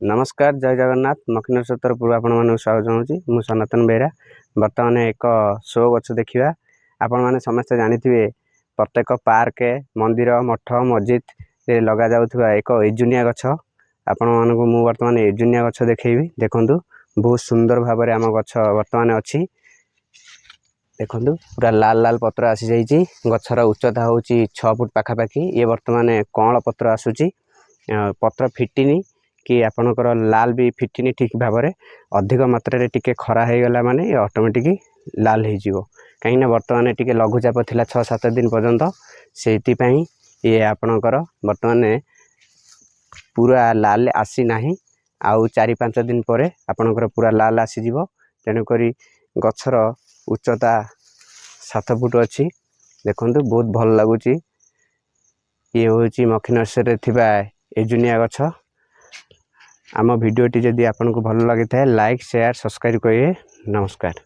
नमस्कार जय जगन्नाथ मखिनेश्वर तरफ आपण मानक स्वागत जनाऊँगी मु सनातन बेहरा। बर्तमान एक शो गछ देखा आपण मैंने समस्ते जानिथिबे प्रत्येक पार्क मंदिर मठ मस्जिद लगा जाउथुबा एक एजुनिया गछ आपण मानक मु बर्तमान एजुनिया गछ देखैबी। देखंतु बहुत सुंदर भाव में आम गछ बर्तमान अच्छी देखंतु पूरा लाल लाल पत्र आसी जाइए। गछर उच्चता हूँ 6 फुट पाखापाखि। ये बर्तमान कौल पत्र आसूची पत्र फिटिनी कि आपणकर लाल भी फिटिनी ठीक भाव में अधिक मात्रा टिके खरा हो गला माने ऑटोमेटिक लाल हो कहीं बर्तमान टिके लघुचाप थिला 6-7 दिन पर्यंत से ये आपणकर बर्तमान पूरा लाल आसी नाही आउ 4-5 दिन पर आपणकर पूरा लाल आसीजिव। तेणुक गछर उच्चता 7 फुट अच्छी देखंतु बहुत भल लगुच। ये हूँ मखिनेश्वर थिबा एजुनिया गछ। आम भिडियोटी जदि आपको भल लगी था लाइक शेयर सब्सक्राइब करिए। नमस्कार।